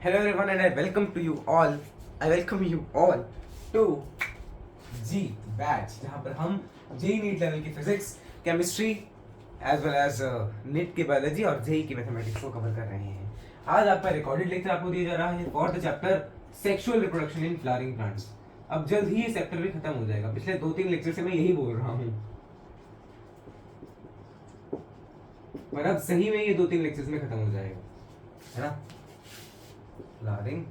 Hello everyone and I welcome you all to G batch, जहाँ पर हम JEE NEET level की physics, chemistry as well as NEET की biology और JEE की मैथमेटिक्स को कवर कर रहे हैं। आज आपका रिकॉर्डेड लेक्चर आपको दिया जा रहा है for the chapter sexual reproduction in flowering plants. अब जल्द ही ये चैप्टर भी खत्म हो जाएगा। पिछले 2-3 लेक्चर से मैं यही बोल रहा हूँ, पर अब सही में ये 2-3 लेक्चर्स में खत्म हो जाएगा, है ना। फ्लावरिंग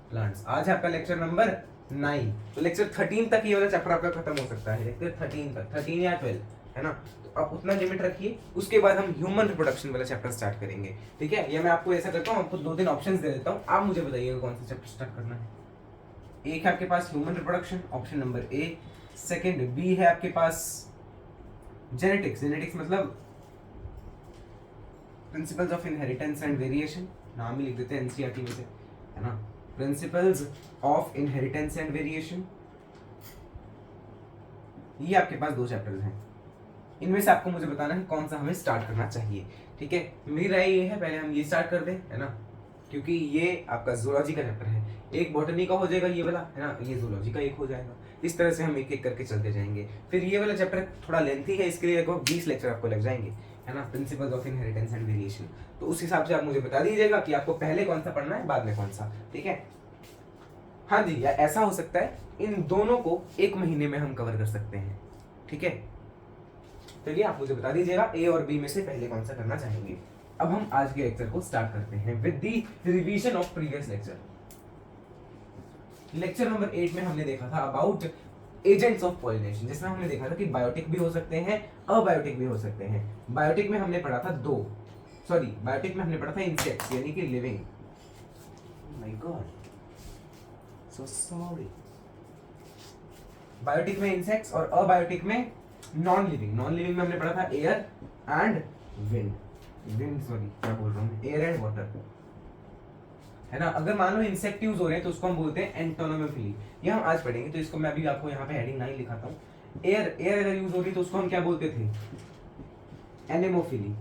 प्लांट्स आज है आपका लेक्चर नंबर 9। तो लेक्चर 13 तक ये वाला चैप्टर आपका खत्म हो सकता है, लेक्चर 13 तक, 13 या 12, है ना। तो आप उतना लिमिट रखिए, उसके बाद हम ह्यूमन रिप्रोडक्शन वाला चैप्टर स्टार्ट करेंगे, ठीक है। या मैं आपको ऐसा करता हूँ, आपको 2-3 ऑप्शंस दे देता हूँ, आप मुझे बताइएगा कौन सा चैप्टर स्टार्ट करना है। एक है आपके पास human reproduction, option number A. Second B है आपके पास जेनेटिक्स, जेनेटिक्स मतलब principles of inheritance and variation, नाम ही लिख देते हैं एनसीईआरटी में से, है ना। Principles of inheritance and variation, ये आपके पास 2 चैप्टर्स हैं। इनमें से आपको मुझे बताना है कौन सा हमें स्टार्ट करना चाहिए, ठीक है। मेरी राय ये है पहले हम ये स्टार्ट कर दें, है ना, क्योंकि ये आपका जूलॉजी का चैप्टर है। एक बॉटनी का हो जाएगा ये वाला, है ना, ये जूलॉजी का एक हो जाएगा। इस तरह से हम एक एक करके चलते जाएंगे। फिर ये वाला चैप्टर थोड़ा लेंथी है, इसके लिए लगभग 20 लेक्चर आपको लग जाएंगे, है ना, principles of inheritance and variation. तो उस हिसाब से आप मुझे बता दीजिएगा कि आपको पहले कौन सा पढ़ना है, बाद में कौन सा, ठीक है। हाँ जी, या ऐसा हो सकता है इन दोनों को 1 महीने में हम कवर कर सकते हैं, ठीक है। चलिए आप मुझे बता दीजिएगा ए और बी में से पहले कौन सा करना चाहेंगे। अब हम आज के लेक्चर को स्टार्ट करते हैं with the revision of previous lecture. Lecture number 8 में हमने देखा था अबाउट एजेंट्स ऑफ पॉलिनेशन, जिसमें हमने देखा था कि बायोटिक भी हो सकते हैं, अबायोटिक भी हो सकते हैं। बायोटिक में हमने पढ़ा था बायोटिक में हमने पढ़ा था इंसेक्ट्स यानी कि living, my god so sorry. Biotic में इंसेक्ट्स और अबायोटिक में नॉन लिविंग। नॉन लिविंग में हमने पढ़ा था एयर एंड क्या बोल रहा हूँ, एयर एंड वाटर, है ना। अगर मान लो इंसेक्ट यूज हो रहे हैं तो उसको हम बोलते हैं एंटोनोमोफिली, ये हम आज पढ़ेंगे। तो इसको मैं अभी आपको यहाँ पे हेडिंग 9 लिखाता हूँ। एयर अगर यूज हो रही तो उसको हम क्या बोलते थे, एनेमोफिली।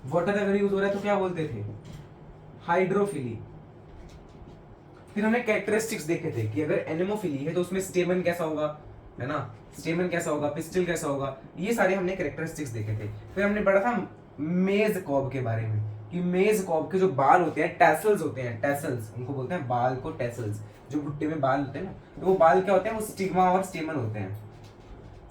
वाटर अगर यूज हो रहा है तो क्या बोलते थे, हाइड्रोफिली। फिर हमने कैरेक्टरिस्टिक्स देखे थे कि अगर एनेमोफिली है तो उसमें स्टेमन कैसा होगा, है ना, स्टेमन कैसा होगा, पिस्टिल कैसा होगा, ये सारे हमने कैरेक्टरिस्टिक्स देखे थे। फिर हमने पढ़ा था मेज कॉब के बारे में कि मेज कॉब के जो बाल होते हैं, टैसल्स होते हैं, टैसल्स उनको बोलते हैं, बाल को टैसल्स, जो भुट्टे में बाल होते हैं ना, तो वो बाल क्या होते हैं, वो स्टिग्मा और स्टेमन होते हैं,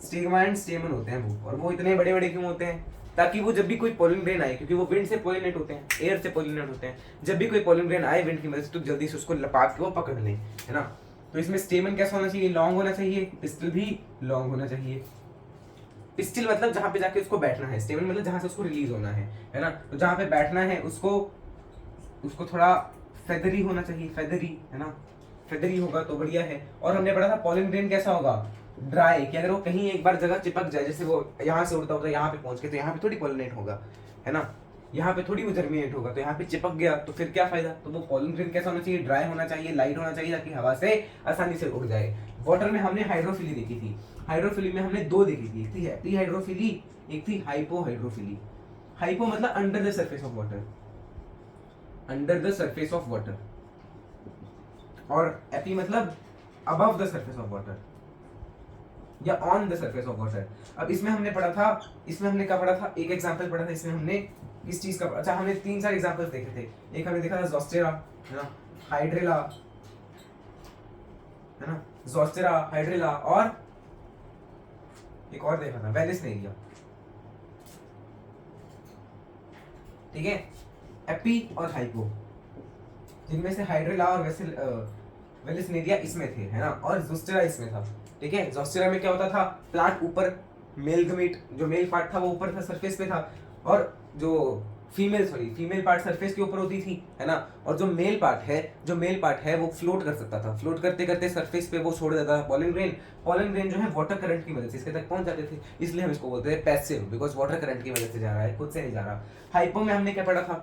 स्टिग्मा एंड स्टेमन होते हैं वो। और वो इतने बड़े बड़े क्यों होते हैं, ताकि वो जब भी कोई पोलिन ग्रेन आए, क्योंकि वो विंड से पोलिनेट होते हैं, एयर से पोलिनेट होते हैं, जब भी कोई पोलिन ग्रेन आए विंड की मदद से तो जल्दी से उसको लपाट के वो पकड़ लें, है ना। तो इसमें स्टेमन कैसा होना चाहिए, लॉन्ग होना चाहिए, पिस्टल भी लॉन्ग होना चाहिए। पिस्टल मतलब जहां पे जाके उसको बैठना है, स्टेमन मतलब जहां से उसको रिलीज होना है ना। तो जहां पे बैठना है उसको थोड़ा फेदरी होना चाहिए, फेदरी, है ना, फेदरी होगा तो बढ़िया है। और हमने पढ़ा था पॉलन ग्रेन कैसा होगा, ड्राई, कि अगर वो कहीं एक बार जगह चिपक जाए, जैसे वो यहाँ से उड़ता होता है यहाँ पे पहुंच के, तो यहाँ पे थोड़ी पॉलिनेट होगा, है ना, यहाँ पे थोड़ी वो जर्मिनेट होगा, तो यहाँ पे चिपक गया तो फिर क्या फायदा। तो वो पॉलन ग्रेन कैसा होना चाहिए, ड्राई होना चाहिए, लाइट होना चाहिए, ताकि हवा से आसानी से उड़ जाए। वाटर में हमने हाइड्रोफिली देखी थी, हाइड्रोफिली में हमने 2 देखी थी, एक थी हैप्पी हाइड्रोफिली, एक थी हाइपो हाइड्रोफिली। हाइपो मतलब under the surface of water, under the surface of water, और एपी मतलब above the surface of water या on the surface of water. अब इसमें हमने पढ़ा था, इसमें हमने क्या पढ़ा था, एक एग्जांपल पढ़ा था इसमें हमने किस चीज का, अच्छा हमने 3-4 एग्जांपल्स देखे थे। एक हमने देखा था जोस्टेरा, है ना, हाइड्रेला, है ना, जोस्टेरा, हाइड्रेला, और एक और देखा था वेलिसनेरिया, ठीक है, एपी और हाइपो, जिनमें से हाइड्रेला और वेलिसनेरिया इसमें थे, है ना, और जोस्टेरा इसमें था, ठीक है। जोस्टेरा में क्या होता था, प्लांट ऊपर, मेल गमीट जो मेल पार्ट था वो ऊपर था, सरफेस पे था, और जो फीमेल पार्ट सरफेस के ऊपर होती थी, है ना। और जो मेल पार्ट है वो फ्लोट कर सकता था, फ्लोट करते करते सरफेस पे वो छोड़ देता था पॉलन ग्रेन जो है वाटर करंट की मदद से इसके तक पहुंच जाते थे, इसलिए हम इसको बोलते हैं पैसिव, बिकॉज वाटर करंट की मदद से जा रहा है, खुद से नहीं जा रहा। हाइपो में हमने क्या पढ़ा था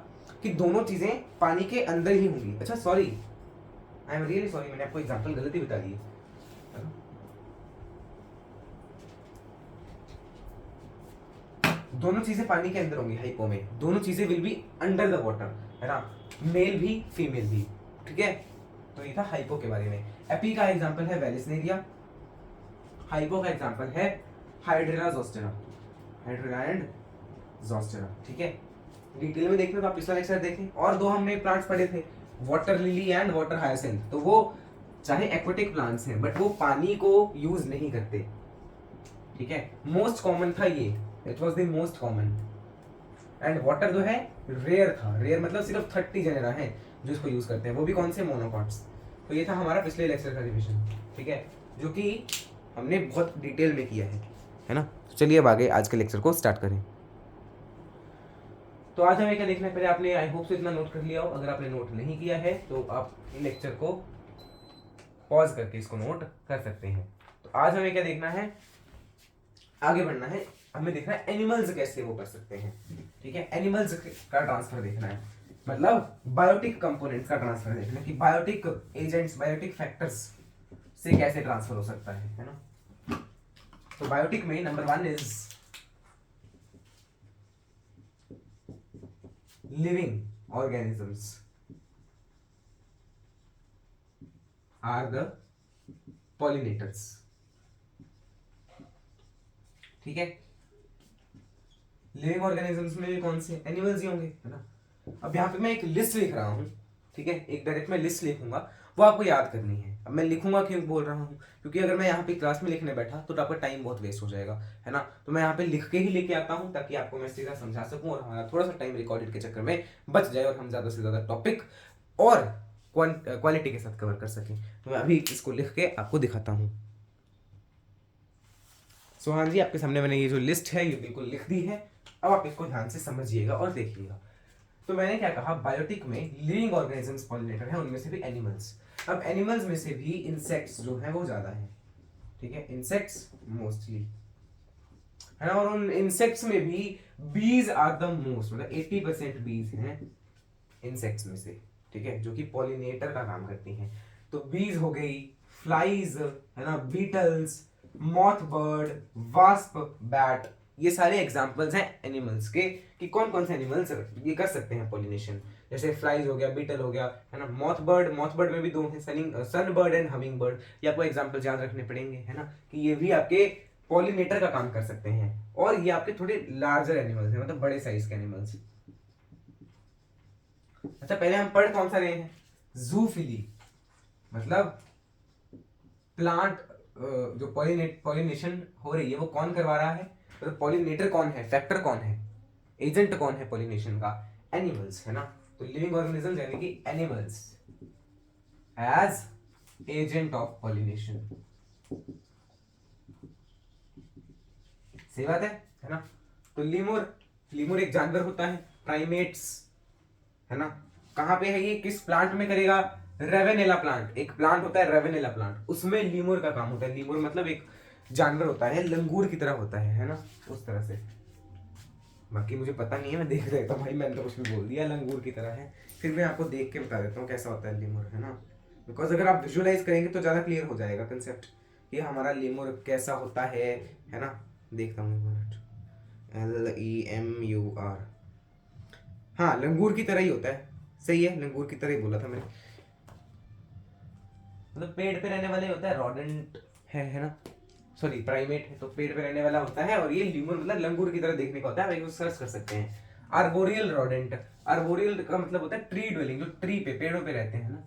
कि दोनों चीजें पानी के अंदर ही होंगी। अच्छा sorry, I am really sorry, मैंने आपको एग्जांपल गलत ही बता दी है। दोनों चीजें पानी के अंदर होंगी हाइपो में, दोनों चीजें will be under the water, है ना, मेल भी फीमेल भी, ठीक है। तो ये था हाइपो के बारे में। एपी का एग्जांपल है वेलिसनेरिया, हाइपो का एग्जांपल है hydrilla Zostera, hydrilla and Zostera, ठीक है। डिटेल में देखना तो आप पिछला लेक्चर देखें। और दो हमने प्लांट्स पढ़े थे, water lily and water hyacinth. तो वो चाहे एक्वेटिक प्लांट्स हैं बट वो पानी को यूज नहीं करते, ठीक है। मोस्ट कॉमन था ये, it was the most common. And water जो है रेयर था, रेयर मतलब सिर्फ 30 जेनेरा है जो इसको यूज करते हैं, वो भी कौन से, मोनोकॉट्स। तो ये था हमारा पिछले लेक्चर का रिवीजन, ठीक है, जो कि हमने बहुत डिटेल में किया है ना। तो चलिए अब आगे आज के लेक्चर को स्टार्ट करें। तो आज हमें क्या देखना है, पहले आपने आई होप से इतना नोट कर लिया हो। अगर आपने नोट नहीं किया है तो आप लेक्चर को पॉज करके इसको नोट कर सकते हैं। तो आज हमें क्या देखना है, आगे बढ़ना है, हमें देखना है एनिमल्स कैसे वो कर सकते हैं, ठीक है। एनिमल्स का ट्रांसफर देखना है, मतलब बायोटिक कंपोनेंट्स का ट्रांसफर देखना है कि बायोटिक एजेंट्स, बायोटिक फैक्टर्स से कैसे ट्रांसफर हो सकता है ना। तो बायोटिक में number 1 is living organisms are the pollinators, ठीक है। लिविंग ऑर्गेनिजम्स में कौन से, एनिमल्स ही होंगे, है ना। अब यहाँ पे मैं एक लिस्ट लिख रहा हूँ, ठीक है, एक डायरेक्ट मैं लिस्ट लिखूंगा, वो आपको याद करनी है। अब मैं लिखूंगा क्यों बोल रहा हूँ, क्योंकि अगर मैं यहाँ पे क्लास में लिखने बैठा तो आपका टाइम बहुत वेस्ट हो जाएगा, है ना। तो मैं यहाँ पे लिख के ही लेके आता हूँ ताकि आपको मैं सीधा समझा सकूँ और हमारा थोड़ा सा टाइम रिकॉर्डेड के चक्कर में बच जाए और हम ज्यादा से ज्यादा टॉपिक और क्वालिटी के साथ कवर कर सकें। तो मैं अभी इसको लिख के आपको दिखाता हूँ। सो हाँ जी, आपके सामने मैंने ये जो लिस्ट है ये बिल्कुल लिख दी है। अब आप इसको ध्यान से समझिएगा और देखिएगा। तो मैंने क्या कहा, बायोटिक में लिविंग ऑर्गेनिजम्स पॉलिनेटर है, उनमें से भी एनिमल्स। अब एनिमल्स में से भी इंसेक्ट्स जो है वो ज्यादा है, ठीक है, इंसेक्ट्स मोस्टली है ना। और उन इंसेक्ट्स में भी बीज आर द मोस्ट, मतलब 80% बीज हैं इंसेक्ट्स में से, ठीक है, जो कि पॉलिनेटर का काम करती हैं। तो बीज हो गई, फ्लाइज है ना, beetles, moth bird, wasp, bat, ये सारे एग्जांपल्स हैं एनिमल्स के कि कौन कौन से एनिमल्स ये कर सकते हैं पॉलिनेशन। जैसे फ्लाइज हो गया, बीटल हो गया, है ना, मॉथ बर्ड, मॉथ बर्ड में भी दो हैं, सन बर्ड एंड हमिंग बर्ड। ये आपको एग्जांपल याद रखने पड़ेंगे, है ना, कि ये भी आपके पॉलिनेटर का काम कर सकते हैं। और ये आपके थोड़े लार्जर एनिमल्स हैं, मतलब बड़े साइज के एनिमल्स। अच्छा, पहले हम पढ़ कौन सा रहे हैं, जूफिली, मतलब प्लांट जो पॉलिनेशन हो रही है वो कौन करवा रहा है, तो पॉलिनेटर कौन है, फैक्टर कौन है, एजेंट कौन है पॉलिनेशन का, एनिमल्स, है ना। तो लिविंग ऑर्गेनिज्म यानी कि animals as agent of pollination, सही बात है ना। तो लीमुर, लीमुर एक जानवर होता है, प्राइमेट्स, है ना। कहां पे है ये, किस प्लांट में करेगा, रेवेनेला प्लांट, एक प्लांट होता है रेवेनेला प्लांट, उसमें लीमुर का काम होता है। लीमुर मतलब एक जानवर होता है, लंगूर की तरह होता है ना, उस तरह से। बाकी मुझे पता नहीं है, मैं देख रहा था भाई, मैंने तो कुछ भी बोल दिया, लंगूर की तरह है। फिर मैं आपको देख के बता देता हूँ कैसा होता है लीमुर, है ना, बिकॉज अगर आप विजुअलाइज करेंगे तो ज्यादा क्लियर हो जाएगा कंसेप्ट, ये हमारा लीमुर कैसा होता है ना। देखता हूँ LEMUR, हाँ, लंगूर की तरह ही होता है, सही है, लंगूर की तरह ही बोला था मैंने, मतलब पेड़ पे रहने वाले होता है, रोडेंट है ना, सॉरी प्राइमेट है, तो पेड़ पे रहने वाला होता है। और ये लीमुर मतलब लंगूर की तरह देखने का होता है, आप सर्च कर सकते हैं। आर्बोरियल रोडेंट, आर्बोरियल का मतलब होता है ट्री ड्वेलिंग, जो ट्री पे, पेड़ों पे रहते हैं ना,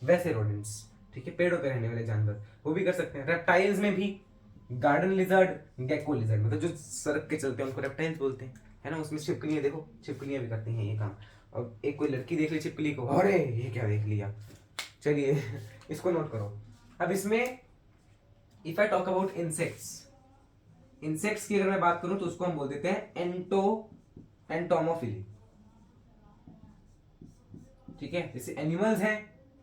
वैसे रोडेंट्स, ठीक है, पेड़ों पे रहने वाले जानवर, वो भी कर सकते हैं। रेप्टाइल्स में भी गार्डन लिजर्ड, गेको लिजर्ड, मतलब जो सड़क के चलते हैं उनको रेप्टाइल्स बोलते हैं, है ना। उसमें छिपकलियां, देखो छिपकलियां भी करती हैं ये काम। और एक कोई लड़की देख ली छिपकली को, अरे ये क्या देख लिया, चलिए इसको नोट करो। अब इसमें if I talk about insects, insects की अगर मैं बात करूं तो उसको हम बोल देते हैं एंटोमोफिली, ठीक है। जैसे एनिमल्स हैं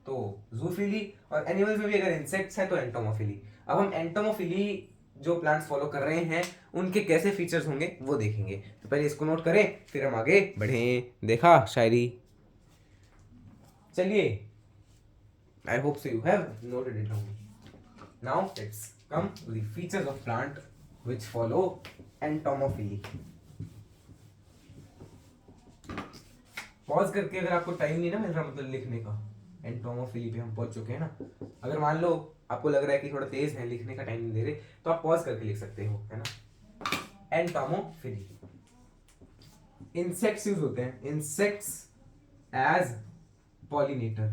तो जूफिली, और एनिमल्स में भी अगर इंसेक्ट्स है तो एंटोमोफिली। अब हम एंटोमोफिली जो प्लांट्स फॉलो कर रहे हैं उनके कैसे फीचर्स होंगे वो देखेंगे। तो पहले इसको नोट करें फिर हम आगे बढ़ें। देखा शायरी, चलिए, I hope so you have noted it down. Now let's come to the features of plant which follow entomophily. Pause करके, अगर आपको टाइम नहीं ना मिल रहा मतलब लिखने का, एंटोमोफिली पे हम पहुंच चुके हैं ना, अगर मान लो आपको लग रहा है कि थोड़ा तेज है, लिखने का टाइम नहीं दे रहे, तो आप पॉज करके लिख सकते हो, है ना। एंटोमोफिली। इंसेक्ट्स यूज होते हैं, इंसेक्ट्स एज पॉलिनेटर।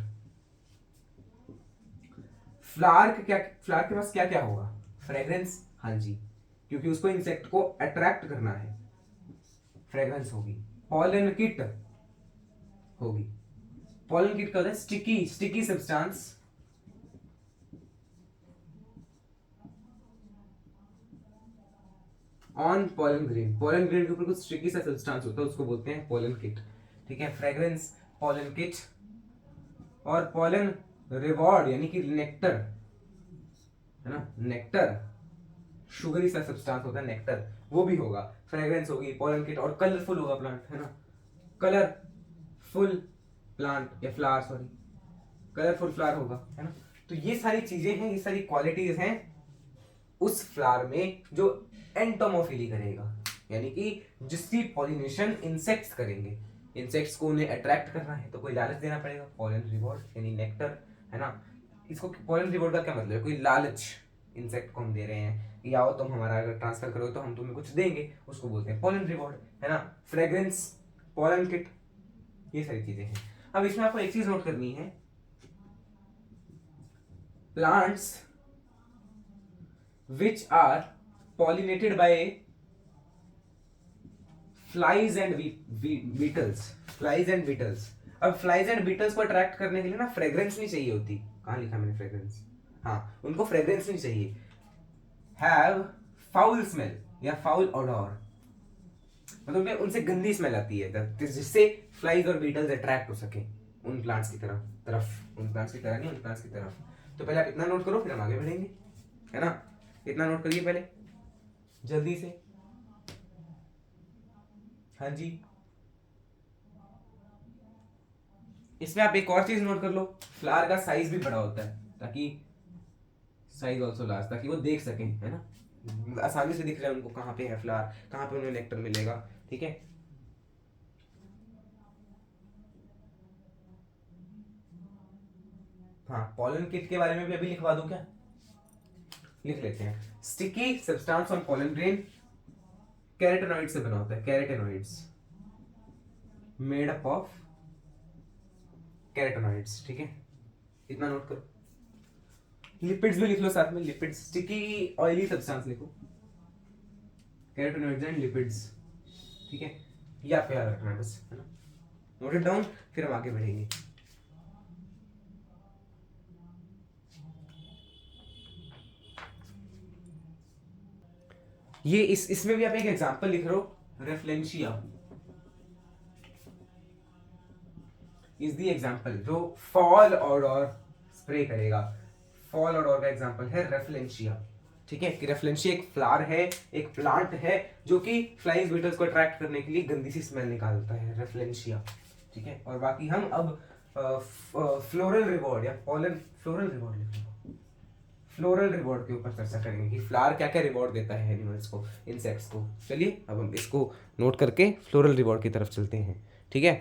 फ्लावर के पास क्या क्या होगा? फ्रेग्रेंस, हाँ जी, क्योंकि उसको इंसेक्ट को अट्रैक्ट करना है, फ्रेग्रेंस होगी। पॉलन किट होगी। पॉलन किट क्या होता है? Sticky substance on pollen grain. Pollen grain के ऊपर कुछ स्टिकी सा सब्सटेंस होता है, उसको बोलते हैं पॉलन किट, ठीक है। फ्रेग्रेंस, पॉलन किट, और पॉलन रिवॉर्ड यानी कि नेक्टर, है ना, नेक्टर शुगरी सा सब्सटेंस होता है नेक्टर, वो भी होगा। फ्रेग्रेंस होगी, पॉलन किट, और कलरफुल होगा प्लांट, है ना, कलरफुल प्लांट या फ्लावर, सॉरी, कलरफुल फ्लावर होगा, है ना। तो ये सारी चीजें हैं, ये सारी क्वालिटीज हैं उस फ्लावर में जो एंटोमोफिली करेगा, यानी कि जिसकी पॉलिनेशन इंसेक्ट्स करेंगे। इंसेक्ट्स को उन्हें अट्रैक्ट करना है तो कोई लालच देना पड़ेगा, पॉलन रिवॉर्ड यानी नेक्टर, है ना। इसको पॉलन रिवॉर्ड का क्या मतलब है? कोई लालच इंसेक्ट को हम दे रहे हैं कि आओ तुम हमारा अगर ट्रांसफर करो तो हम तुम्हें कुछ देंगे, उसको बोलते हैं पॉलन रिवॉर्ड, है ना। फ्रेग्रेंस, पॉलन किट, ये सारी चीजें हैं। अब इसमें आपको एक चीज नोट करनी है, plants which are pollinated by flies and beetles, flies and beetles। अब फ्लाइज एंड बीटल्स को अट्रैक्ट करने के लिए ना फ्रेग्रेंस नहीं चाहिए होती। कहाँ लिखा मैंने फ्रेग्रेंस? हाँ, उनको फ्रेग्रेंस नहीं चाहिए। हैव फाउल स्मेल या फाउल ओडोर, मतलब उनसे गंदी स्मेल आती है, जिससे फ्लाइज और बीटल्स अट्रैक्ट हो सके उन प्लांट्स की तरफ उन प्लांट्स की तरह नहीं, उन प्लांट्स की तरफ। तो पहले आप इतना नोट करो, फिर हम आगे बढ़ेंगे, है ना। इतना नोट करिए पहले जल्दी से, हाँ जी। इसमें आप एक और चीज नोट कर लो, फ्लावर का साइज भी बड़ा होता है, ताकि साइज ऑल्सो लार्ज, ताकि वो देख सकें, है ना, आसानी से दिख रहा है उनको कहाँ पे है फ्लावर, कहाँ पे उन्हें नेक्टर मिलेगा, ठीक है। हाँ, पॉलन किट के बारे में भी अभी लिखवा दूं क्या? लिख लेते हैं। Sticky substance on pollen grain carotenoid से बना होता है, carotenoids, made up of carotenoids, ठीक है। इतना नोट करो। लिपिड्स भी लिख लो साथ में, लिपिड्स, स्टिकी ऑयली सब्सटेंस लिखो, कैरेटेनॉइड्स एंड लिपिड्स, ठीक है। ये आपको याद रखना है बस, है ना। नोट इट डाउन, फिर हम आगे बढ़ेंगे। ये इसमें भी आप एक एग्जांपल लिख रहे हो, रेफ्लेंशिया इज द एग्जांपल जो फॉल ऑडोर स्प्रे करेगा। फॉल ऑडोर का एग्जांपल है रेफ्लेंशिया, ठीक है। कि रेफ्लेंशिया एक फ्लावर है, एक प्लांट है जो कि फ्लाइंग बीटल्स को अट्रैक्ट करने के लिए गंदी सी स्मेल निकालता है, रेफ्लेंशिया, ठीक है। और बाकी हम अब फ्लोरल रिवॉर्ड या पॉलन, फ्लोरल रिवॉर्ड लिखेंगे, फ्लोरल रिवॉर्ड के ऊपर चर्चा करेंगे कि फ्लावर क्या क्या रिवॉर्ड देता है एनिमल्स को, इंसेक्ट्स को। चलिए अब हम इसको नोट करके फ्लोरल रिवॉर्ड की तरफ चलते हैं, ठीक है।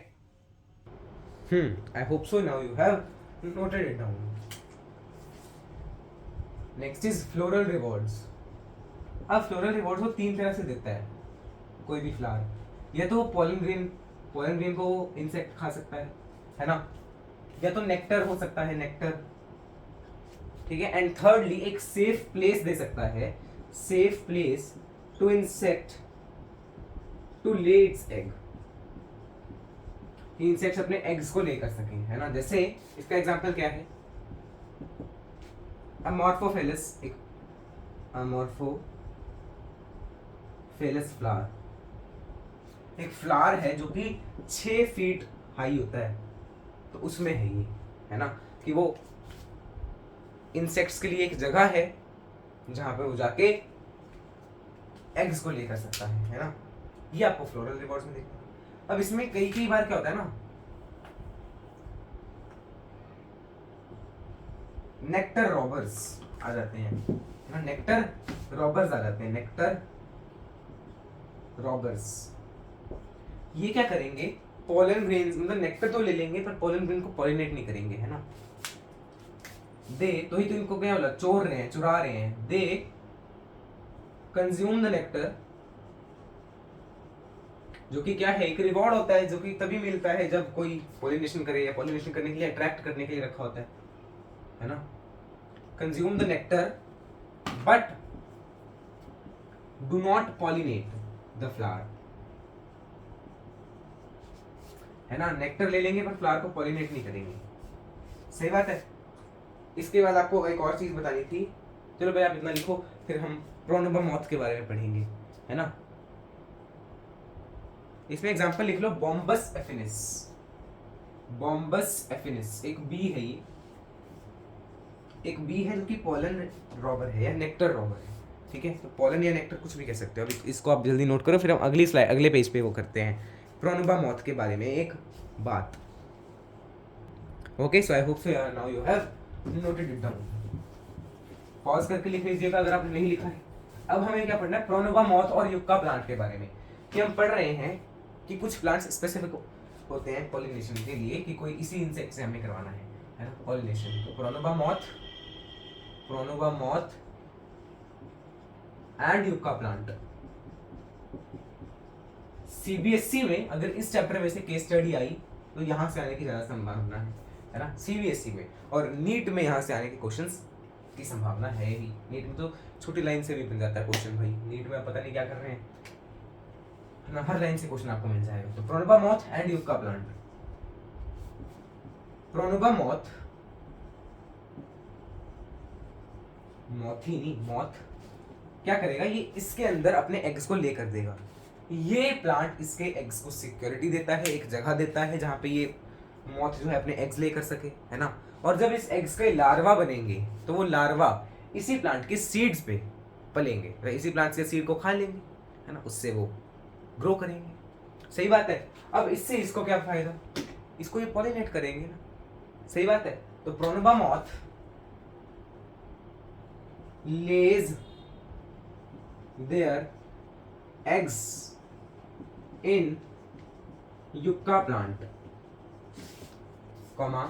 आई hope so now you have noted it down. Next is floral rewards. अब फ्लोरल रिवॉर्ड्स वो तीन तरह से देता है कोई भी फ्लावर, या तो पॉलन ग्रेन को इंसेक्ट खा सकता है ना, या तो नेक्टर हो सकता है, नेक्टर, ठीक है। एंड थर्डली एक सेफ प्लेस दे सकता है, safe place to insect to lay its egg, insects अपने एग्स को ले कर सकें, है ना। जैसे इसका एग्जांपल क्या है, अमॉर्फोफेलस, एक अमॉर्फोफेलस फ्लावर, एक फ्लावर है जो कि 6 फीट हाई होता है, तो उसमें है ये, है ना, कि वो इंसेक्ट्स के लिए एक जगह है जहां पे वो जाके एग्स को लेकर सकता है ना। ये आपको फ्लोरल रिवॉर्ड्स में देखना। अब इसमें कई बार क्या होता है ना, नेक्टर रॉबर्स आ जाते हैं ना, नेक्टर रॉबर्स आ जाते हैं, नेक्टर रॉबर्स। ये क्या करेंगे पोलन ग्रेन्स मतलब नेक्टर तो ले लेंगे पर पोलन ग्रेन को पॉलिनेट नहीं करेंगे, है ना। दे तो ही तो इनको क्या बोला, चोर रहे हैं, चुरा रहे हैं। दे कंज्यूम द नेक्टर, जो कि क्या है, एक रिवॉर्ड होता है जो कि तभी मिलता है जब कोई पॉलिनेशन करे, या पॉलिनेशन करने के लिए अट्रैक्ट करने के लिए रखा होता है ना। Consume the nectar but do not pollinate the flower, है ना। नेक्टर ले लेंगे पर फ्लावर को पॉलिनेट नहीं करेंगे, सही बात है। इसके बाद आपको एक और चीज बतानी थी, चलो भाई आप इतना लिखो, फिर हम प्रोनोबा मॉथ के बारे में पढ़ेंगे, है ना। इसमें एग्जांपल लिख लो, बॉम्बस एफिनिस। बॉम्बस एफिनिस एक बी है, ये एक बी है जो कि पोलन रॉबर है या नेक्टर रॉबर है, ठीक है। तो पोलन या नेक्टर कुछ भी कह सकते हो। अभी इसको आप जल्दी नोट करो, फिर हम अगली स्लाइड अगले पेज पे वो करते हैं प्रोनोबा मॉथ के बारे में एक बात। Okay, so I hope so now you have noted it down. Pause करके लिख लीजिएगा अगर आपने नहीं लिखा है। अब हमें क्या पढ़ना है, प्रोनोबा मॉथ और युक्का प्लांट के बारे में। कि हम पढ़ रहे हैं कि कुछ प्लांट्स स्पेसिफिक होते हैं पॉलिनेशन के लिए, कि कोई इसी इंसेक्ट से हमें करवाना है ना पॉलिनेशन। तो pronuba moth and yucca plant. CBSE में अगर इस चैप्टर में से केस स्टडी आई तो यहां से आने की ज्यादा संभावना है ना, सीबीएसई में। और नीट में यहां से आने के क्वेश्चंस की संभावना है ही। नीट में तो छोटी लाइन से भी बन जाता है क्वेश्चन भाई, नीट में पता नहीं क्या कर रहे हैं ना, हर लाइन से क्वेश्चन आपको मिल जाएगा। तो pronuba moth and yucca plant. Pronuba moth, moth क्या करेगा, ये इसके अंदर अपने एग्स को लेकर देगा। ये प्लांट इसके एग्स को सिक्योरिटी देता है, एक जगह देता है जहां पे ये मॉथ जो है अपने एग्स लेकर सके, है ना। और जब इस एग्स के लार्वा बनेंगे तो वो लार्वा इसी प्लांट के सीड्स पे पलेंगे, इसी प्लांट से सीड को खा लेंगे, है ना, उससे वो ग्रो करेंगे, सही बात है। अब इससे इसको क्या फायदा, इसको ये पॉलिनेट करेंगे ना, सही बात है। तो pronuba moth lays their eggs in yucca plant, comma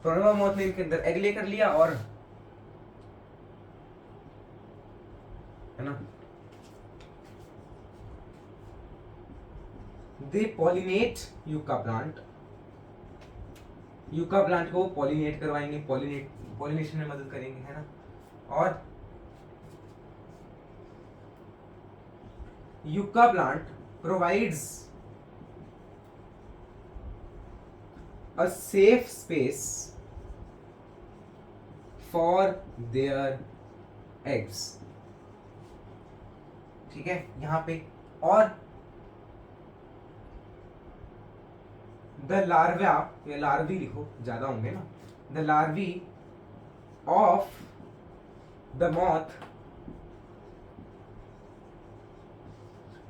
pronuba moth ने इनके अंदर एग लेकर लिया और, है ना, they pollinate yucca plant. Yucca plant को पॉलिनेट करवाएंगे, पॉलिनेशन में मदद करेंगे, है ना। और yucca plant provides a safe space for their eggs, ठीक है, यहां पे। और द लार्वा या लार्वी लिखो, ज्यादा होंगे ना, the larvae of the moth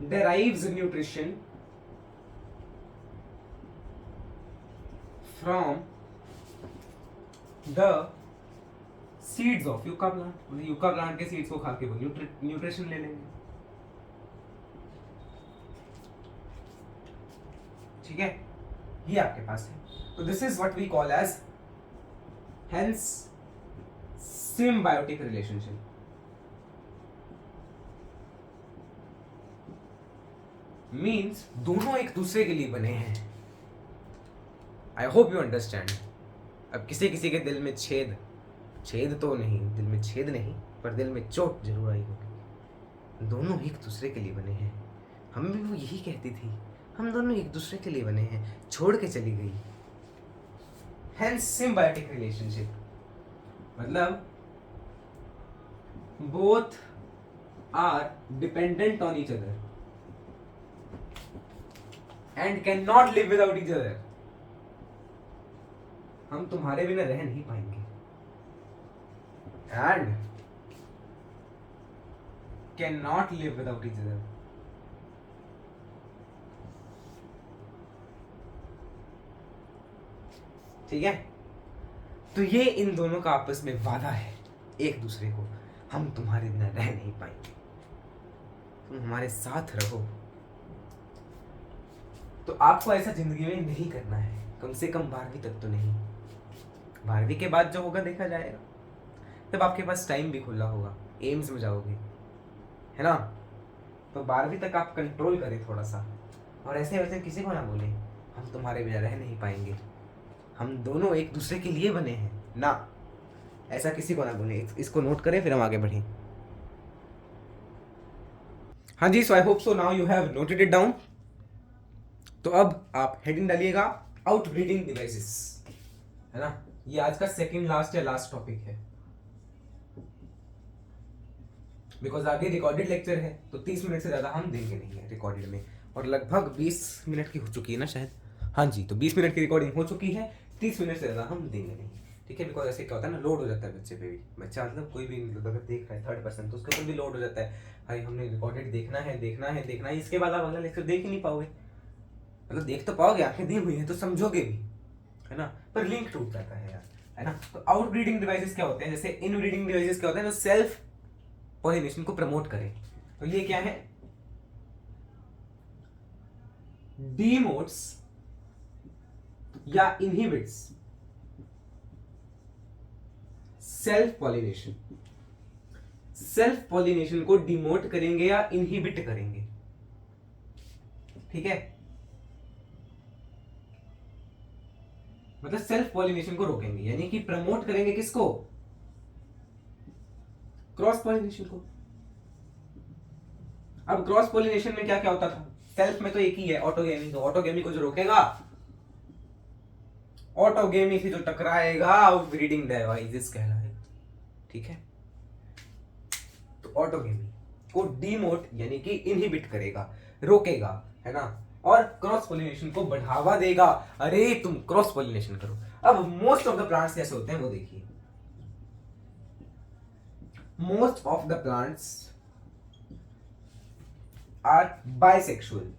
derives nutrition from the seeds of yucca plant। मतलब yucca plant के सीड्स को खा के वो न्यूट्रिशन ले लेंगे, ठीक है, ये आपके पास है। तो this is what we call as hence symbiotic relationship. Means दोनों एक दूसरे के लिए बने हैं। I hope you understand. अब किसी किसी के दिल में छेद तो नहीं, दिल में छेद नहीं पर दिल में चोट जरूर आई होगी। दोनों एक दूसरे के लिए बने हैं। हम भी वो यही कहती थी, हम दोनों एक दूसरे के लिए बने हैं, छोड़ के चली गई। हेंस सिम्बायोटिक रिलेशनशिप मतलब both are dependent on each other and can not live without each other. हम तुम्हारे बिना रह नहीं पाएंगे and can not live without each other. ठीक है, तो ये इन दोनों का आपस में वादा है एक दूसरे को, हम तुम्हारे बिना रह नहीं पाएंगे। तुम हमारे साथ रहो। तो आपको ऐसा जिंदगी में नहीं करना है, कम से कम 12वीं तक तो नहीं। 12वीं के बाद जो होगा देखा जाएगा, तब आपके पास टाइम भी खुला होगा, एम्स में जाओगे, है ना। तो 12वीं तक आप कंट्रोल करें थोड़ा सा, और ऐसे वैसे किसी को ना बोले हम तुम्हारे बिना रह नहीं पाएंगे, हम दोनों एक दूसरे के लिए बने हैं ना, ऐसा किसी को ना बोले। इसको नोट करें, फिर हम आगे बढ़ें। हाँ जी, so I hope so now you have noted it down. तो अब आप हेडिंग डालिएगा आउटब्रीडिंग डिवाइसेस, है ना। ये आज का सेकंड लास्ट या लास्ट टॉपिक है, बिकॉज आगे रिकॉर्डेड लेक्चर है, तो 30 मिनट से ज़्यादा हम देंगे नहीं है रिकॉर्डेड में, और लगभग 20 मिनट की हो चुकी है ना शायद। हाँ जी, तो 20 मिनट की रिकॉर्डिंग हो चुकी है, 30 मिनट से ज़्यादा हम देंगे नहीं, ठीक है। बिकॉज ऐसे क्या होता है ना, लोड हो जाता है बच्चे पे भी। बच्चा मतलब कोई भी अगर देख रहा है 3rd पर्सन, तो उसके ऊपर भी लोड हो जाता है, भाई हमने रिकॉर्डेड देखना है देखना है देखना है, इसके बाद आप अगला लेक्चर देख ही नहीं पाओगे। मतलब देख तो पाओगे, आंखें दी हुई हैं तो समझोगे भी, है ना, पर लिंक टूट जाता है यार, है ना। तो आउटब्रीडिंग डिवाइसेस क्या होते हैं, जैसे इनब्रीडिंग डिवाइसेस क्या होते हैं, जो सेल्फ पॉलिनेशन को प्रमोट करें। तो ये क्या है, डीमोट्स या inhibits self pollination. Self pollination को डिमोट करेंगे या इनहिबिट करेंगे, ठीक है। मतलब सेल्फ पॉलिनेशन को रोकेंगे, यानी कि प्रमोट करेंगे किसको, क्रॉस पॉलिनेशन को। अब क्रॉस पॉलिनेशन में क्या क्या होता था, सेल्फ में तो एक ही है, ऑटोगेमी। तो ऑटोगेमी को जो रोकेगा, ऑटोगेमी से जो टकराएगा वो ब्रीडिंग डिवाइसेस कहलाएगा, ठीक है। तो ऑटोगेमी को डीमोट यानी कि इनहिबिट करेगा, रोकेगा, है ना, और क्रॉस पॉलिनेशन को बढ़ावा देगा। अरे तुम क्रॉस पॉलिनेशन करो। अब मोस्ट ऑफ द प्लांट्स कैसे होते हैं वो देखिए। Most of the plants are bisexual.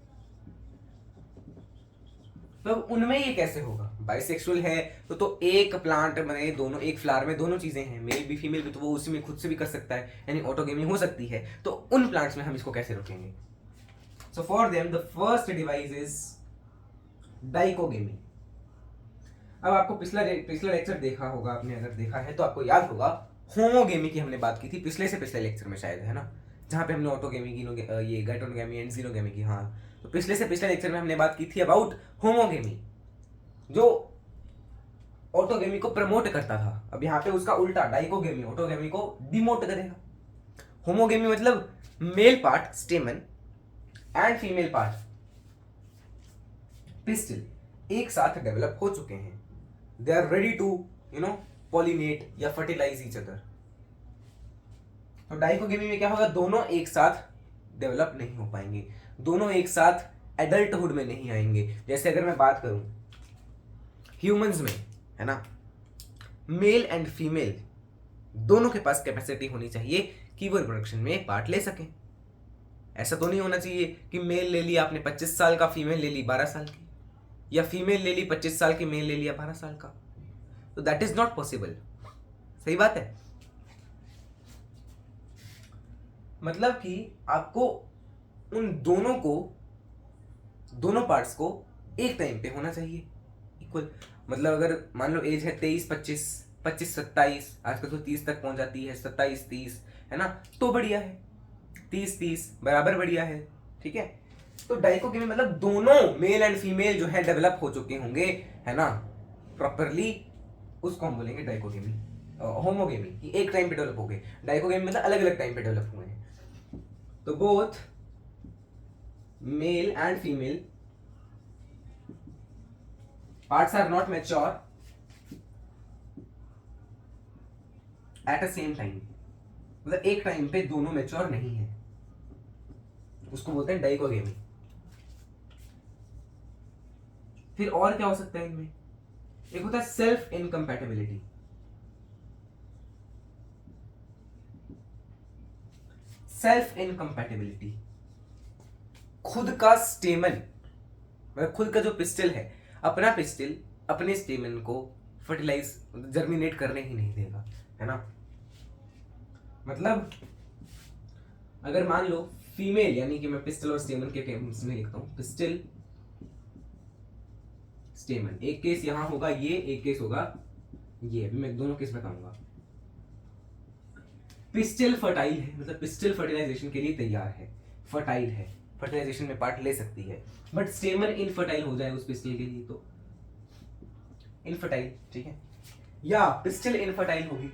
तो उनमें ये कैसे होगा, बाइसेक्सुअल है तो एक प्लांट में दोनों, एक फ्लावर में दोनों चीजें हैं, मेल भी फीमेल भी, तो वो उसी में खुद से भी कर सकता है, यानी ऑटोगेमी हो सकती है। तो उन प्लांट्स में हम इसको कैसे रोकेंगे। So for them the first device is dichogamy. अब आपको पिछला लेक्चर देखा होगा आपने, अगर देखा है तो आपको याद होगा होमोगेमी की हमने बात की थी पिछले से पिछले लेक्चर में शायद, है ना, जहां पे हमने ऑटोगेमी की, ये गाइटोगेमी एंड जीनोगेमी की, हाँ। तो पिछले से पिछले लेक्चर में हमने बात की थी अबाउट होमोगेमी, जो ऑटोगेमी को प्रमोट करता था। अब यहाँ पे उसका उल्टा, डाइकोगेमी ऑटोगेमी को डिमोट करेगा। होमोगेमी मतलब male part stamen and female part pistil एक साथ डेवलप हो चुके हैं, they are ready to pollinate या फर्टिलाइज ईच अदर। तो डाइकोगेमी में क्या होगा, दोनों एक साथ डेवलप नहीं हो पाएंगे, दोनों एक साथ एडल्टहुड में नहीं आएंगे। जैसे अगर मैं बात करूं ह्यूमंस में, है ना, मेल एंड फीमेल दोनों के पास कैपेसिटी होनी चाहिए कि वो रिप्रोडक्शन में पार्ट ले सकें। ऐसा तो नहीं होना चाहिए कि मेल ले लिया आपने 25 साल का, फीमेल ले ली 12 साल की, या फीमेल ले ली 25 साल की, मेल ले लिया 12 साल का। तो दैट इज नॉट पॉसिबल। सही बात है। मतलब कि आपको उन दोनों पार्ट्स को एक टाइम पे होना चाहिए इक्वल। मतलब अगर मान लो एज है 23 25 25 27, आजकल तो 30 तक पहुंच जाती है, 27 30, है ना, तो बढ़िया है, 30 30 बराबर बढ़िया है, ठीक है। तो डाइकोगेमी मतलब दोनों मेल एंड फीमेल जो है डेवलप हो चुके होंगे, है ना, प्रॉपरली, उसको हम बोलेंगे डाइकोगेमी। होमोगेमी कि एक टाइम पे डेवलप हो गए, डाइकोगेमी मतलब अलग अलग टाइम पे डेवलप हुए हैं। तो both male and female parts are not mature at a same time, मतलब एक टाइम पे दोनों मैच्योर नहीं है, उसको बोलते हैं डाइकोगेमी। फिर और क्या हो सकता है इनमें, एक होता है सेल्फ इनकम्पैटिबिलिटी। सेल्फ इनकम्पैटिबिलिटी, खुद का स्टेमन, मतलब खुद का जो पिस्टल है, अपना पिस्टल अपने स्टेमन को फर्टिलाइज जर्मिनेट करने ही नहीं देगा, है ना। मतलब अगर मान लो फीमेल यानी कि मैं पिस्टल और स्टेमन के टर्म्स में लिखता हूं, पिस्टल स्टेमन। एक केस यहां होगा ये, एक केस होगा ये, अभी मैं दोनों केस बताऊंगा। पिस्टल फर्टाइल है, मतलब पिस्टल फर्टिलाइजेशन के लिए तैयार है, फर्टाइल है, फर्टिलाइजेशन में पार्ट ले सकती है। बट स्टेमन इनफर्टाइल हो जाए उस पिस्टल के लिए तो इनफर्टाइल, ठीक है। या पिस्टल इनफर्टाइल होगी,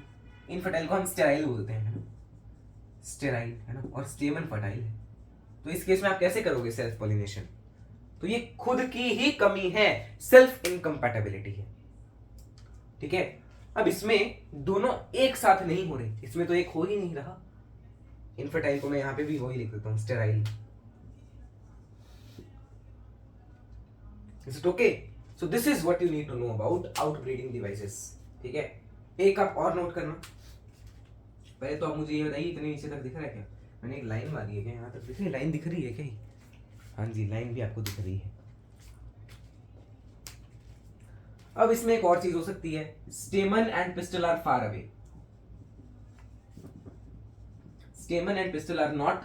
इनफर्टाइल को हम स्टेराइल बोलते हैं, है ना, स्टेराइल, है ना, और स्टेमन फर्टाइल है। तो इस केस में आप कैसे करोगे सेल्फ पॉलिनेशन? तो ये खुद की ही कमी है, सेल्फ इनकम्पैटिबिलिटी है, ठीक है। अब इसमें दोनों एक साथ नहीं हो रहे, इसमें तो एक हो ही नहीं रहा। इनफर्टाइल को मैं यहां पे भी वही लिख देता हूं, sterile. Is it okay? So this is what you need to know about outbreeding devices, ठीक है। एक आप और नोट करना, पहले तो आप मुझे ये बताइए, इतने नीचे तक दिख रहा है क्या? मैंने एक लाइन मारी है क्या यहाँ तक? दिख रही लाइन, दिख रही है क्या? हाँ जी, लाइन भी आपको दिख रही है। अब इसमें एक और चीज हो सकती है, stamen and pistil are far away. Stamen and pistil are not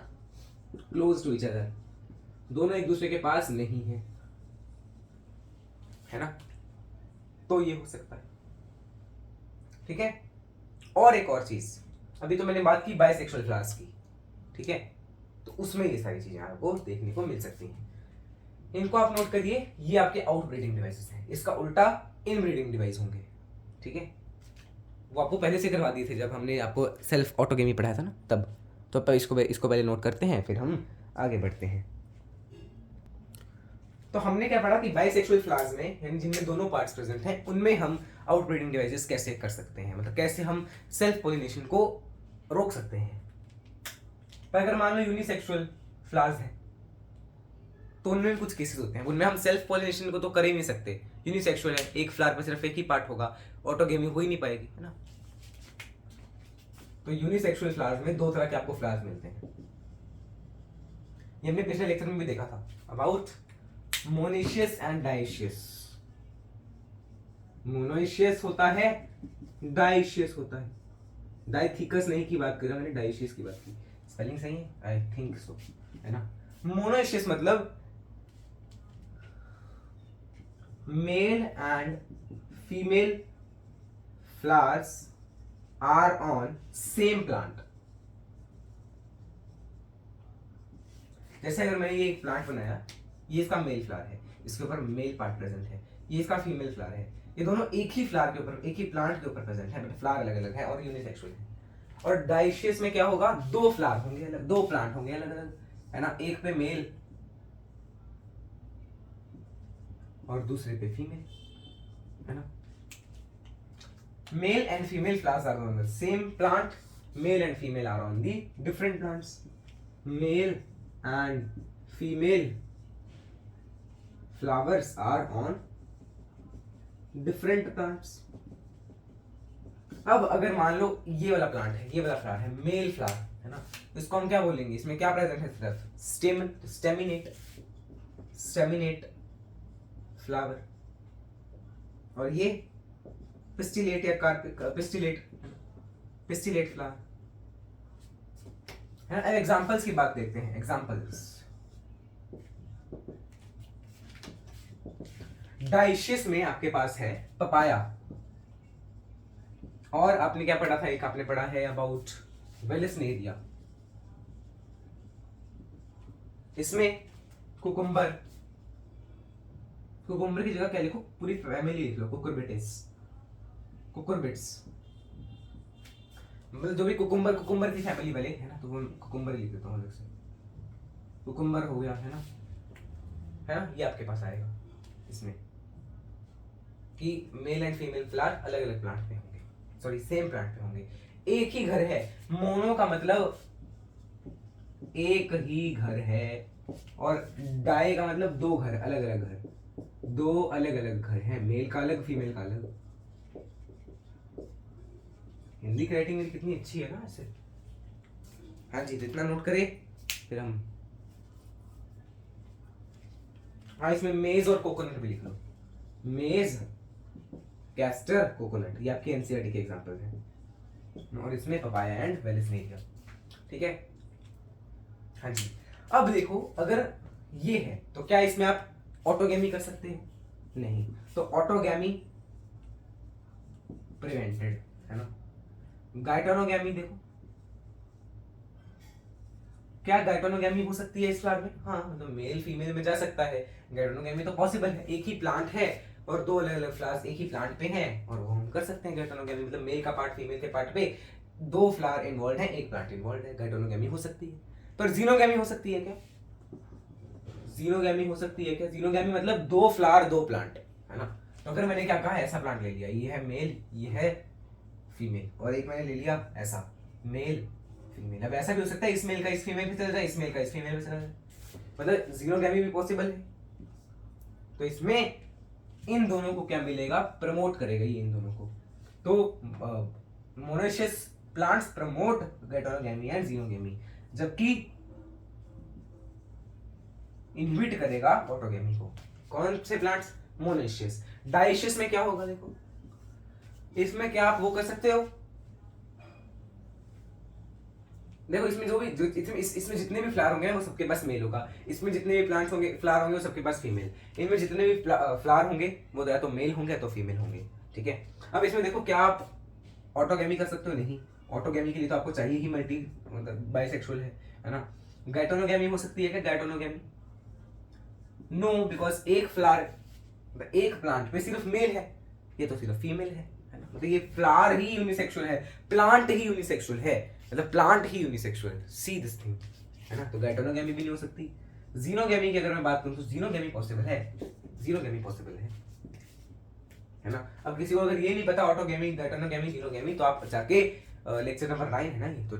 close to each other, दोनों एक दूसरे के पास नहीं है ना। तो ये हो सकता है, ठीक है। और एक और चीज, अभी तो मैंने बात की बाइसेक्सुअल फ्लावर्स की, ठीक है, तो उसमें ये सारी चीजें आपको देखने को मिल सकती हैं। इनको आप नोट करिए, ये आपके आउटब्रीडिंग डिवाइसेस हैं, इसका उल्टा इनब्रीडिंग डिवाइस होंगे, ठीक है। वो आपको पहले से करवा दिए थे जब हमने आपको सेल्फ ऑटोगेमी पढ़ाया था ना, तब। तो अब इसको पहले नोट करते हैं, फिर हम आगे बढ़ते हैं। तो हमने क्या पढ़ा कि बाइसेक्सुअल फ्लावर्स में, यानी जिनमें दोनों पार्ट्स प्रेजेंट हैं, उनमें हम आउटब्रीडिंग डिवाइसेस कैसे कर सकते हैं, मतलब कैसे हम सेल्फ पॉलिनेशन को रोक सकते हैं। पर अगर मान लो यूनिसेक्सुअल फ्लावर्स हैं, तो उनमें कुछ केसेस होते हैं, उनमें हम सेल्फ पॉलिनेशन को तो कर ही नहीं सकते। यूनिसेक्सुअल है, एक फ्लावर पर सिर्फ एक ही पार्ट होगा, ऑटोगेमी हो ही नहीं पाएगी, है ना। तो यूनिसेक्सुअल फ्लावर्स में दो तरह के आपको फ्लावर्स मिलते हैं, ये हमने पिछले लेक्चर में भी देखा था, about monoecious and dioecious. Monoecious होता है, डाइशियस होता है। डाइथिकस नहीं की बात कर रहा मैंने, डाइशियस की बात की। स्पेलिंग सही है? आई थिंक सो, है ना। मोनोइशियस मतलब male and female flowers are on same plant. जैसे अगर मैंने ये एक प्लांट बनाया, ये इसका मेल फ्लावर है, इसके ऊपर मेल पार्ट प्रेजेंट है, ये इसका फीमेल फ्लावर है, ये दोनों एक ही फ्लावर के ऊपर, एक ही प्लांट के ऊपर प्रेजेंट है, बट फ्लावर अलग अलग है और यूनिसेक्सुअल है। और डाइशियस में क्या होगा, दो फ्लावर होंगे अलग, दो प्लांट होंगे अलग अलग, है ना, एक पे मेल और दूसरे पे फीमेल, है ना। Male and female flowers are on the same plant, male and female are on the different plants. Male and female flowers are on different plants। अब अगर मान लो ये वाला प्लांट है, ये वाला फ्लावर है, मेल फ्लावर, है ना, तो इसको हम क्या बोलेंगे, इसमें क्या प्रेजेंट है, सिर्फ स्टेमन, स्टेमिनेट, स्टेमिनेट फ्लावर। और ये पिस्टिलेट या पिस्टिलेट, पिस्टिलेट फ्लावर, है ना। अब एग्जांपल्स की बात देखते हैं, एग्जांपल्स। डाइशियस में आपके पास है पपाया, और आपने क्या पढ़ा था, एक आपने पढ़ा है अबाउट वेलिस्नेरिया। इसमें कुकुम्बर, कुकुम्बर की जगह क्या लिखो, पूरी फैमिली लिख लो, कुकुरबिटेस, कुकुरबिट्स, मतलब जो भी कुकुम्बर, कुकुम्बर की फैमिली वाले, है ना, तो वो कुकुम्बर लिख देता हूं अलग से। कुकुम्बर हो गया, है ना, ये आपके पास आएगा इसमें कि मेल एंड फीमेल फ्लावर अलग अलग प्लांट पे होंगे, सॉरी सेम प्लांट पे होंगे, एक ही घर है। मोनो का मतलब एक ही घर है, और डाई का मतलब दो घर, अलग अलग घर, दो अलग अलग घर हैं, मेल का अलग, फीमेल का अलग। हिंदी की राइटिंग मेरी कितनी अच्छी है ना ऐसे। हाँ जी, तो इतना नोट करें, फिर हम, हाँ, इसमें मेज और कोकोनट भी लिख लो, मेज, कैस्टर, कोकोनट, ये आपके एनसीईआरटी के एग्जांपल हैं, और इसमें पपाया एंड वेलिस्नेरिया, ठीक है। हाँ जी, अब देखो अगर ये है तो क्या इसमें आप ऑटोगेमी कर सकते हो? नहीं, तो ऑटोगेमी प्रिवेंटेड, है ना। गाइटोनोगेमी देखो, क्या गाइटोनोगेमी हो सकती है इस फ्लावर में? हाँ, मतलब मेल फीमेल में जा सकता है, गाइटोनोगेमी तो पॉसिबल है। एक ही प्लांट है और दो अलग अलग फ्लावर्स एक ही प्लांट पे हैं और वो हम कर सकते हैं गाइटोनोगेमी, मतलब मेल का पार्ट फीमेल के पार्ट पे दो फ्लावर इन्वॉल्व है, एक प्लांट इन्वॉल्व है, गाइटोनोगेमी हो सकती है। पर जीनोगेमी हो सकती है क्या? जीनोगेमी हो सकती है क्या? जीनोगेमी मतलब दो फ्लावर दो प्लांट, है ना। तो अगर मैंने क्या कहा, ऐसा प्लांट ले लिया, ये है मेल ये है फीमेल, और एक मैंने ले लिया ऐसा मेल फीमेल, अब ऐसा भी हो सकता है इस मेल का इस फीमेल पे चला जाए, इस मेल का इस फीमेल पे चला जाए, मतलब जीनोगेमी भी पॉसिबल है। तो इसमें इन दोनों को क्या मिलेगा? प्रमोट करेगा ये इन दोनों को। तो monoecious plants promote geitonogamy and xenogamy, जबकि इनहिबिट करेगा ऑटोगेमी को। कौन से प्लांट्स? मोनोशियस। डाइशियस में क्या होगा देखो, इसमें क्या आप वो कर सकते हो, देखो इसमें जो भी इसमें जितने भी फ्लावर होंगे वो सबके पास मेल होगा, इसमें जितने भी प्लांट्स होंगे फ्लावर होंगे वो सबके पास फीमेल, इनमें जितने भी फ्लावर होंगे वो या तो मेल होंगे या तो फीमेल होंगे, ठीक है। अब इसमें देखो क्या आप ऑटोगेमी कर सकते हो? नहीं, ऑटोगेमी के लिए तो आपको चाहिए ही मल्टी, मतलब बाइसेक्सुअल है ना। गाइटोनोगेमी हो सकती है क्या? गाइटोनोगेमी नो, बिकॉज एक फ्लावर एक प्लांट में सिर्फ मेल है, ये तो सिर्फ फीमेल है ना, मतलब ये फ्लावर ही यूनिसेक्सुअल है, प्लांट ही यूनिसेक्सुअल है, मतलब plant he unisexual, see this thing, है ना। तो गाइटोनोगेमी भी नहीं हो सकती। जीनोगेमी की अगर मैं बात करूं तो जीनोगेमी पॉसिबल है, जीनोगेमी पॉसिबल है ना। अब किसी को अगर ये नहीं पता ऑटोगेमी गाइटोनोगेमी जीनोगेमी, तो आप जाके लेक्चर नंबर 9 है ना, ये तो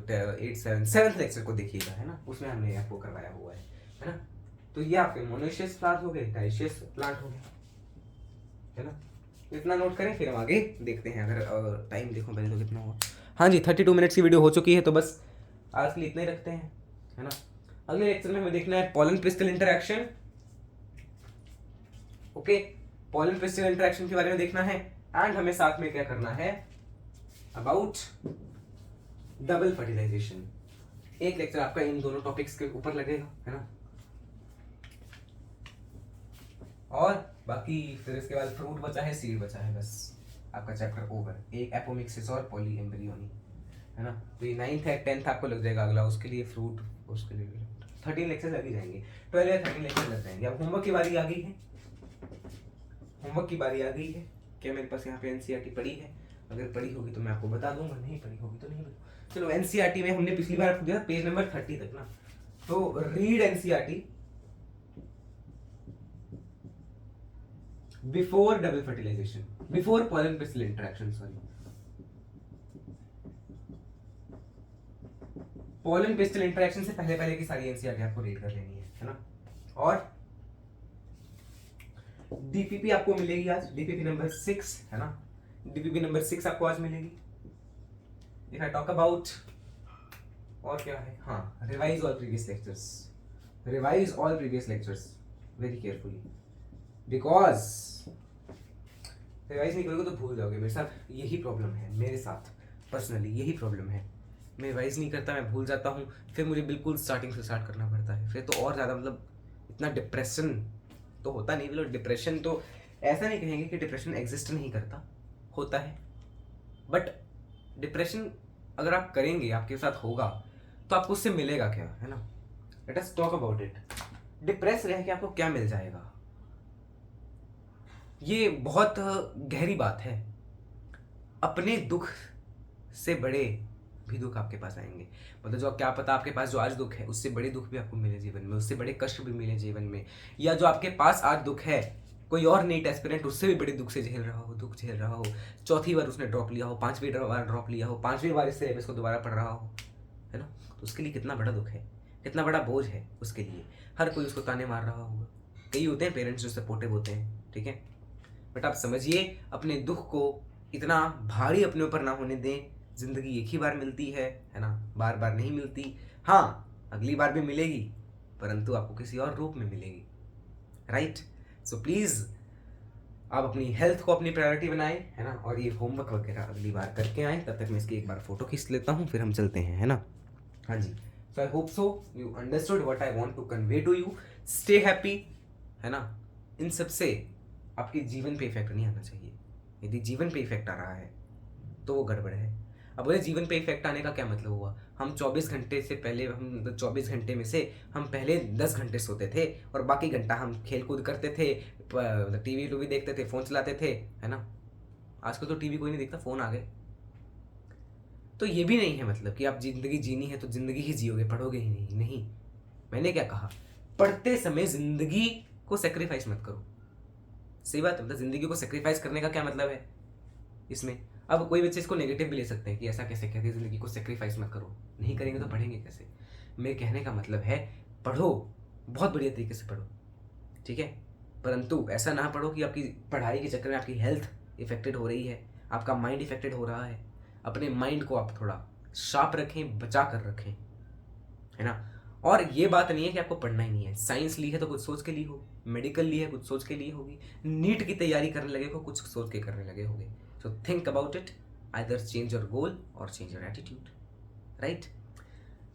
7th लेक्चर को देखिएगा, है ना, उसमें हमने आपको करवाया हुआ है ना। तो ये आपके मोनोशियस प्लांट हो गए, डाइशियस प्लांट हो गए, है ना। इतना नोट करें, फिर हम आगे देखते हैं। अगर टाइम देखो पहले तो कितना हुआ, हाँ जी 32 मिनट्स की वीडियो हो चुकी है, तो बस आज के लिए इतना ही रखते हैं, है ना। अगले लेक्चर में हमें देखना है pollen pistil interaction, okay, pollen pistil interaction के बारे में देखना है, एंड हमें साथ में क्या करना है, अबाउट डबल फर्टिलाइजेशन। एक लेक्चर आपका इन दोनों टॉपिक्स के ऊपर लगेगा, है ना। और बाकी फिर इसके बाद फ्रूट बचा है, सीड बचा है, बस आपका चैप्टर ओवर। एक एपोमिक्सिस और पॉली एम्ब्रियोनी, है ना। तो ये 9th है, 10th आपको लग जाएगा अगला, उसके लिए फ्रूट, उसके लिए 13 लेक्चर लग ही जाएंगे, 12 या 13 लेक्चर लग जाएंगे। अब होमवर्क की बारी आ गई है, होमवर्क की बारी आ गई है। क्या मेरे पास यहाँ पे एनसीईआरटी पड़ी है? अगर पड़ी होगी तो मैं आपको बता दूंगा, नहीं पड़ी होगी तो नहीं बता। चलो एनसीईआरटी में हमने पिछली बार आपको दिया पेज नंबर 30 तक ना, तो read NCERT before double fertilisation, before pollen pistil interaction, sorry, pollen pistil interaction से पहले पहले की सारी एनसीईआरटी आपको रीड कर लेनी है ना। और डीपीपी आपको मिलेगी आज, डीपीपी नंबर 6, है ना, डीपीपी नंबर 6 आपको आज मिलेगी। इफ आई टॉक अबाउट और क्या है, हाँ, revise all previous lectures, revise all previous lectures very carefully, because revise नहीं करोगे तो भूल जाओगे। मेरे साथ यही प्रॉब्लम है, मेरे साथ पर्सनली यही प्रॉब्लम है, मैं रिवाइज नहीं करता, मैं भूल जाता हूँ, फिर मुझे बिल्कुल स्टार्टिंग से स्टार्ट करना पड़ता है, फिर तो और ज़्यादा, मतलब इतना डिप्रेशन तो होता नहीं, मतलब डिप्रेशन तो ऐसा नहीं कहेंगे कि डिप्रेशन एग्जिस्ट नहीं करता, होता है, बट डिप्रेशन अगर आप करेंगे आपके साथ होगा तो आपको उससे मिलेगा क्या, है ना। Let us talk about it. Depress रह के आपको क्या मिल जाएगा? ये बहुत गहरी बात है। अपने दुख से बड़े भी दुख आपके पास आएंगे, मतलब जो क्या पता आपके पास जो आज दुख है उससे बड़े दुख भी आपको मिले जीवन में, उससे बड़े कष्ट भी मिले जीवन में, या जो आपके पास आज दुख है कोई और नीट एस्पिरेंट उससे भी बड़े दुख से झेल रहा हो, दुख झेल रहा हो, चौथी बार उसने ड्रॉप लिया हो, 5वीं बार ड्रॉप लिया हो, 5वीं बार इस सिलेबस को दोबारा पढ़ रहा हो, है ना, तो उसके लिए कितना बड़ा दुख है, कितना बड़ा बोझ है उसके लिए। हर कोई उसको ताने मार रहा होगा, कई होते हैं पेरेंट्स जो सपोर्टिव होते हैं, ठीक है, बट आप समझिए अपने दुख को इतना भारी अपने ऊपर ना होने दें। जिंदगी एक ही बार मिलती है ना, बार बार नहीं मिलती, हाँ अगली बार भी मिलेगी, परंतु आपको किसी और रूप में मिलेगी, राइट। सो प्लीज़ आप अपनी हेल्थ को अपनी प्रायोरिटी बनाएं, है ना, और ये होमवर्क वगैरह अगली बार करके आएँ। तब तक मैं इसकी एक बार फोटो खींच लेता हूँ, फिर हम चलते हैं, है ना। हाँ जी, so I hope so you understood what I want to convey to you. Stay happy, है ना. इन सबसे आपके जीवन पे इफेक्ट नहीं आना चाहिए. यदि जीवन पे इफेक्ट आ रहा है तो वो गड़बड़ है. अब बोले जीवन पे इफेक्ट आने का क्या मतलब हुआ? हम 24 घंटे से पहले, हम 24 घंटे में से हम पहले 10 घंटे सोते थे और बाकी घंटा हम खेल कूद करते थे, टीवी टूवी देखते थे, फ़ोन चलाते थे, है ना. आजकल तो टीवी कोई नहीं देखता, फ़ोन आ गए. तो ये भी नहीं है मतलब कि आप ज़िंदगी जीनी है तो ज़िंदगी ही जियोगे, पढ़ोगे ही नहीं. नहीं, मैंने क्या कहा, पढ़ते समय ज़िंदगी को सेक्रीफाइस मत करो. सही बात है. मतलब ज़िंदगी को सेक्रीफाइस करने का क्या मतलब है इसमें? अब कोई बच्चे इसको नेगेटिव भी ले सकते हैं कि ऐसा कैसे कहते हैं ज़िंदगी को सेक्रीफाइस मत करो. नहीं करेंगे तो पढ़ेंगे कैसे? मेरे कहने का मतलब है पढ़ो, बहुत बढ़िया तरीके से पढ़ो, ठीक है. परंतु ऐसा ना पढ़ो कि आपकी पढ़ाई के चक्कर में आपकी हेल्थ इफेक्टेड हो रही है, आपका माइंड इफेक्टेड हो रहा है. अपने माइंड को आप थोड़ा शार्प रखें, बचा कर रखें, है ना. और ये बात नहीं है कि आपको पढ़ना ही नहीं है. साइंस ली है तो कुछ सोच के ली हो, मेडिकल ली है कुछ सोच के ली होगी, नीट की तैयारी करने लगे हो कुछ सोच के करने लगे होगे. So think about it, either change your goal और change your attitude, right.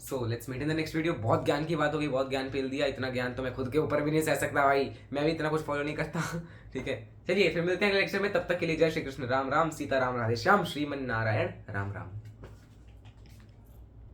So let's meet in the next video. बहुत ज्ञान की बात होगी, बहुत ज्ञान फैल दिया. इतना ज्ञान तो मैं खुद के ऊपर भी नहीं सह सकता भाई, मैं भी इतना कुछ फॉलो नहीं करता. ठीक है, चलिए फिर मिलते हैं अगले लेक्चर में. तब तक के लिए जय श्री कृष्ण, राम राम, सीता राम, राधे श्याम, श्रीमन नारायण, राम राम.